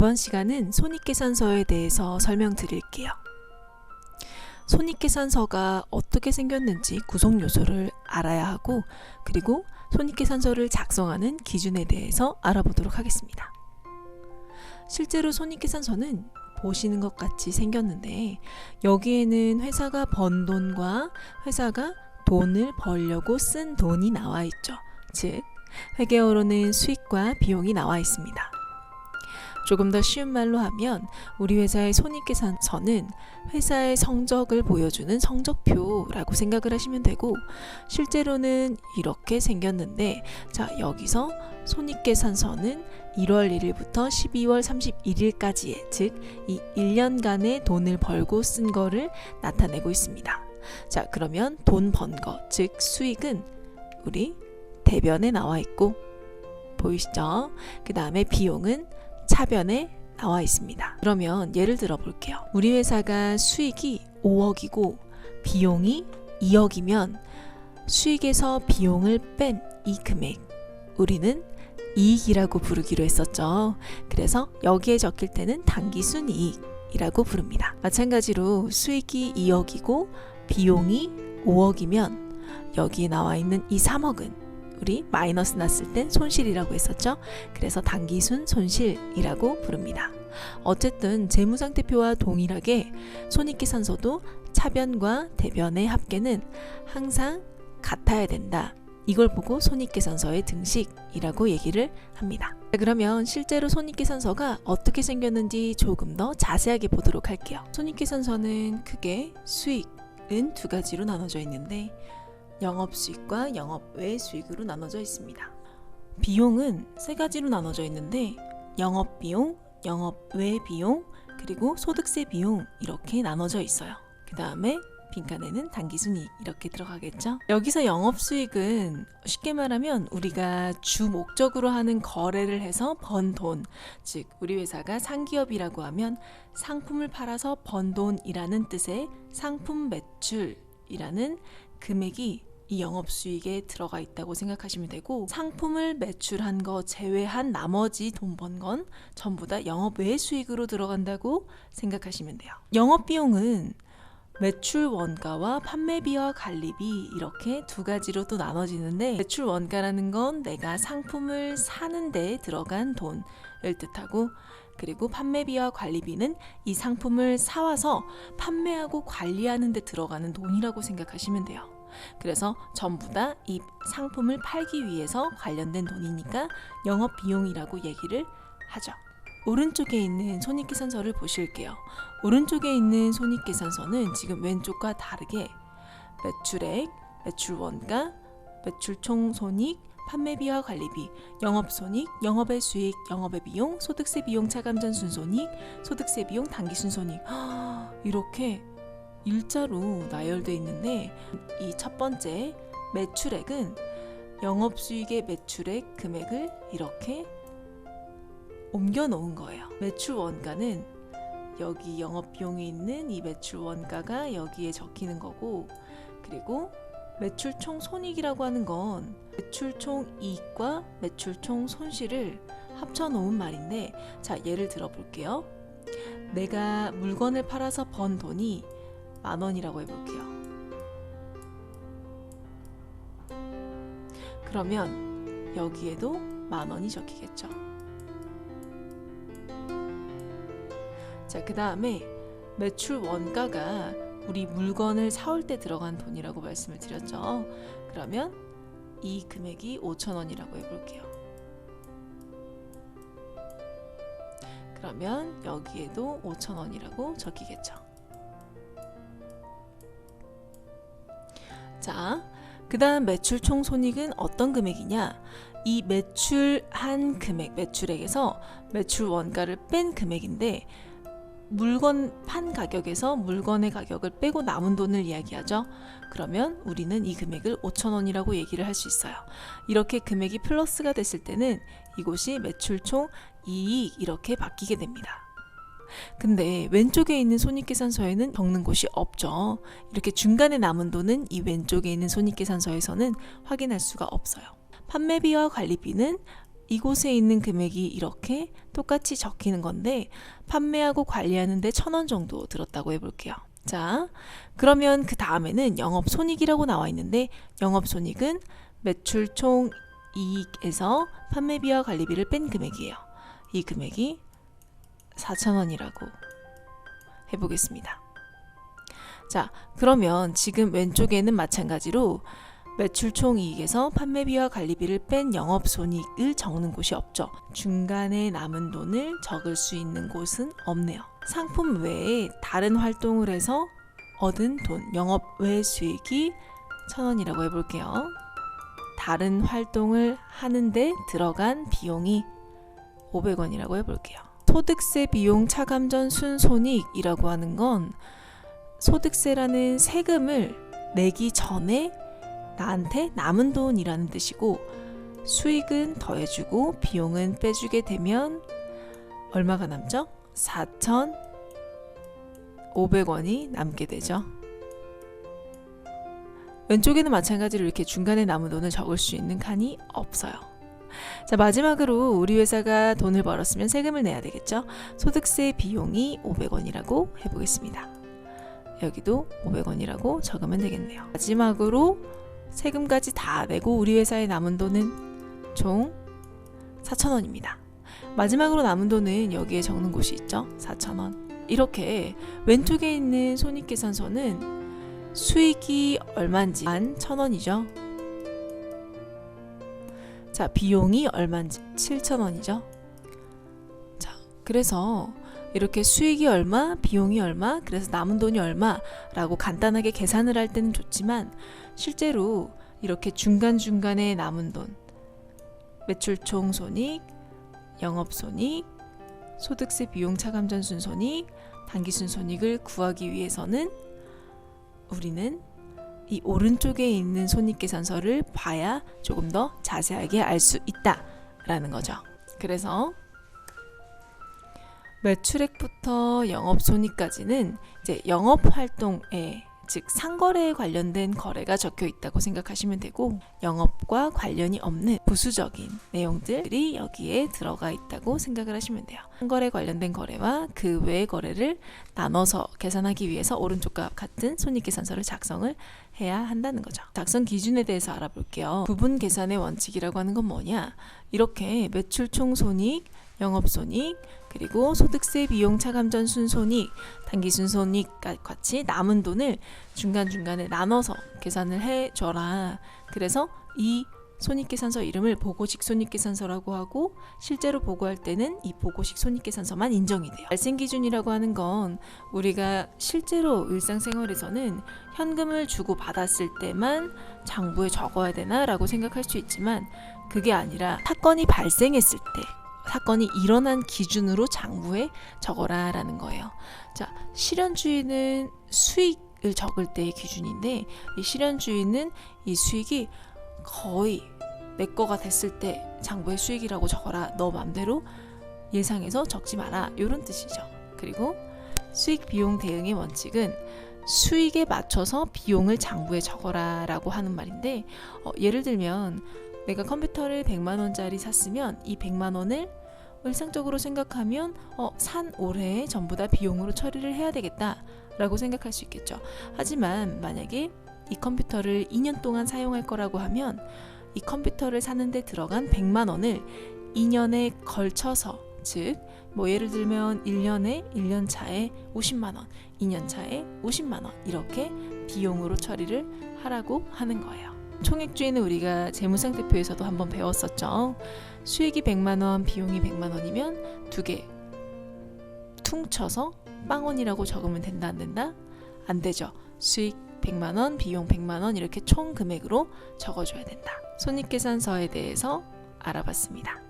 이번 시간은 손익계산서에 대해서 설명드릴게요. 손익계산서가 어떻게 생겼는지 구성 요소를 알아야 하고, 그리고 손익계산서를 작성하는 기준에 대해서 알아보도록 하겠습니다. 실제로 손익계산서는 보시는 것 같이 생겼는데, 여기에는 회사가 번 돈과 회사가 돈을 벌려고 쓴 돈이 나와 있죠. 즉, 회계어로는 수익과 비용이 나와 있습니다. 조금 더 쉬운 말로 하면 우리 회사의 손익계산서는 회사의 성적을 보여주는 성적표라고 생각을 하시면 되고, 실제로는 이렇게 생겼는데, 자, 여기서 손익계산서는 1월 1일부터 12월 31일까지의, 즉 이 1년간의 돈을 벌고 쓴 거를 나타내고 있습니다. 자, 그러면 돈 번 거, 즉 수익은 우리 대변에 나와 있고, 보이시죠? 그 다음에 비용은 차변에 나와 있습니다. 그러면 예를 들어 볼게요. 우리 회사가 수익이 5억이고 비용이 2억이면 수익에서 비용을 뺀 이 금액, 우리는 이익이라고 부르기로 했었죠. 그래서 여기에 적힐 때는 당기순이익이라고 부릅니다. 마찬가지로 수익이 2억이고 비용이 5억이면 여기에 나와 있는 이 3억은 우리 마이너스 났을 땐 손실이라고 했었죠. 그래서 당기순 손실이라고 부릅니다. 어쨌든 재무상태표와 동일하게 손익계산서도 차변과 대변의 합계는 항상 같아야 된다. 이걸 보고 손익계산서의 등식이라고 얘기를 합니다. 그러면 실제로 손익계산서가 어떻게 생겼는지 조금 더 자세하게 보도록 할게요. 손익계산서는 크게 수익은 두 가지로 나눠져 있는데, 영업수익과 영업외 수익으로 나눠져 있습니다. 비용은 세 가지로 나눠져 있는데, 영업비용, 영업외 비용, 그리고 소득세 비용, 이렇게 나눠져 있어요. 그 다음에 빈칸에는 당기순이익 이렇게 들어가겠죠. 여기서 영업수익은 쉽게 말하면 우리가 주 목적으로 하는 거래를 해서 번 돈, 즉 우리 회사가 상기업이라고 하면 상품을 팔아서 번 돈이라는 뜻의 상품 매출이라는 금액이 이 영업수익에 들어가 있다고 생각하시면 되고, 상품을 매출한 거 제외한 나머지 돈 번 건 전부 다 영업외 수익으로 들어간다고 생각하시면 돼요. 영업비용은 매출 원가와 판매비와 관리비, 이렇게 두 가지로 또 나눠지는데, 매출 원가라는 건 내가 상품을 사는 데 들어간 돈을 뜻하고, 그리고 판매비와 관리비는 이 상품을 사와서 판매하고 관리하는 데 들어가는 돈이라고 생각하시면 돼요. 그래서 전부 다 이 상품을 팔기 위해서 관련된 돈이니까 영업비용이라고 얘기를 하죠. 오른쪽에 있는 손익계산서를 보실게요. 오른쪽에 있는 손익계산서는 지금 왼쪽과 다르게 매출액, 매출원가, 매출총손익, 판매비와 관리비, 영업손익, 영업의 수익, 영업의 비용, 소득세 비용 차감전 순손익, 소득세 비용 당기순손익, 이렇게 일자로 나열되어 있는데, 이 첫 번째 매출액은 영업수익의 매출액 금액을 이렇게 옮겨 놓은 거예요. 매출 원가는 여기 영업비용에 있는 이 매출 원가가 여기에 적히는 거고, 그리고 매출 총 손익이라고 하는 건 매출 총 이익과 매출 총 손실을 합쳐 놓은 말인데, 자, 예를 들어 볼게요. 내가 물건을 팔아서 번 돈이 10,000원이라고 해볼게요. 그러면 여기에도 10,000원이 적히겠죠. 자, 그 다음에 매출 원가가 우리 물건을 사올 때 들어간 돈이라고 말씀을 드렸죠. 그러면 이 금액이 5,000원이라고 해볼게요. 그러면 여기에도 5,000원이라고 적히겠죠. 자, 그 다음 매출 총 손익은 어떤 금액이냐? 이 매출한 금액, 매출액에서 매출 원가를 뺀 금액인데, 물건 판 가격에서 물건의 가격을 빼고 남은 돈을 이야기하죠. 그러면 우리는 이 금액을 5,000원이라고 얘기를 할 수 있어요. 이렇게 금액이 플러스가 됐을 때는 이곳이 매출 총 이익, 이렇게 바뀌게 됩니다. 근데 왼쪽에 있는 손익계산서에는 적는 곳이 없죠. 이렇게 중간에 남은 돈은 이 왼쪽에 있는 손익계산서에서는 확인할 수가 없어요. 판매비와 관리비는 이곳에 있는 금액이 이렇게 똑같이 적히는 건데 판매하고 관리하는데 1,000원 정도 들었다고 해볼게요. 자, 그러면 그 다음에는 영업손익이라고 나와 있는데 영업손익은 매출 총 이익에서 판매비와 관리비를 뺀 금액이에요. 이 금액이 4,000원이라고 해보겠습니다. 자, 그러면 지금 왼쪽에는 마찬가지로 매출 총 이익에서 판매비와 관리비를 뺀 영업손익을 적는 곳이 없죠. 중간에 남은 돈을 적을 수 있는 곳은 없네요. 상품 외에 다른 활동을 해서 얻은 돈, 영업 외 수익이 1,000원이라고 해볼게요. 다른 활동을 하는데 들어간 비용이 500원이라고 해볼게요. 소득세 비용 차감전 순손익이라고 하는 건 소득세라는 세금을 내기 전에 나한테 남은 돈이라는 뜻이고 수익은 더해주고 비용은 빼주게 되면 얼마가 남죠? 4,500원이 남게 되죠. 왼쪽에는 마찬가지로 이렇게 중간에 남은 돈을 적을 수 있는 칸이 없어요. 자, 마지막으로 우리 회사가 돈을 벌었으면 세금을 내야 되겠죠. 소득세 비용이 500원이라고 해보겠습니다. 여기도 500원이라고 적으면 되겠네요. 마지막으로 세금까지 다 내고 우리 회사에 남은 돈은 총 4,000원입니다. 마지막으로 남은 돈은 여기에 적는 곳이 있죠. 4,000원. 이렇게 왼쪽에 있는 손익계산서는 수익이 얼마인지 11,000원이죠. 자, 비용이 얼마인지 7,000원이죠. 자, 그래서 이렇게 수익이 얼마, 비용이 얼마, 그래서 남은 돈이 얼마라고 간단하게 계산을 할 때는 좋지만 실제로 이렇게 중간중간에 남은 돈, 매출 총 손익, 영업손익, 소득세 비용 차감전 순손익, 당기순손익을 구하기 위해서는 우리는 이 오른쪽에 있는 손익계산서를 봐야 조금 더 자세하게 알 수 있다라는 거죠. 그래서 매출액부터 영업손익까지는 이제 영업활동에 즉 상거래에 관련된 거래가 적혀 있다고 생각하시면 되고 영업과 관련이 없는 부수적인 내용들이 여기에 들어가 있다고 생각을 하시면 돼요. 상거래 관련된 거래와 그 외의 거래를 나눠서 계산하기 위해서 오른쪽과 같은 손익계산서를 작성을 해야 한다는 거죠. 작성 기준에 대해서 알아볼게요. 부분 계산의 원칙이라고 하는 건 뭐냐? 이렇게 매출 총 손익, 영업손익, 그리고 소득세 비용 차감전 순손익, 당기순손익 같이 남은 돈을 중간중간에 나눠서 계산을 해줘라. 그래서 이 손익계산서 이름을 보고식 손익계산서라고 하고 실제로 보고할 때는 이 보고식 손익계산서만 인정이 돼요. 발생기준이라고 하는 건 우리가 실제로 일상생활에서는 현금을 주고 받았을 때만 장부에 적어야 되나 라고 생각할 수 있지만 그게 아니라 사건이 발생했을 때 사건이 일어난 기준으로 장부에 적어라 라는 거예요. 자, 실현주의는 수익을 적을 때의 기준인데 이 실현주의는 이 수익이 거의 내 거가 됐을 때 장부에 수익이라고 적어라. 너 맘대로 예상해서 적지 마라. 이런 뜻이죠. 그리고 수익 비용 대응의 원칙은 수익에 맞춰서 비용을 장부에 적어라 라고 하는 말인데 예를 들면 내가 컴퓨터를 100만원짜리 샀으면 이 100만원을 일상적으로 생각하면 산 올해에 전부 다 비용으로 처리를 해야 되겠다 라고 생각할 수 있겠죠. 하지만 만약에 이 컴퓨터를 2년 동안 사용할 거라고 하면 이 컴퓨터를 사는데 들어간 100만원을 2년에 걸쳐서 즉 예를 들면 1년에 1년 차에 50만원, 2년 차에 50만원 이렇게 비용으로 처리를 하라고 하는 거예요. 총액주의는 우리가 재무상태표에서도 한번 배웠었죠. 수익이 100만원, 비용이 100만원이면 두 개 퉁쳐서 빵원이라고 적으면 된다 안 된다? 안 되죠. 수익 100만원, 비용 100만원 이렇게 총 금액으로 적어줘야 된다. 손익계산서에 대해서 알아봤습니다.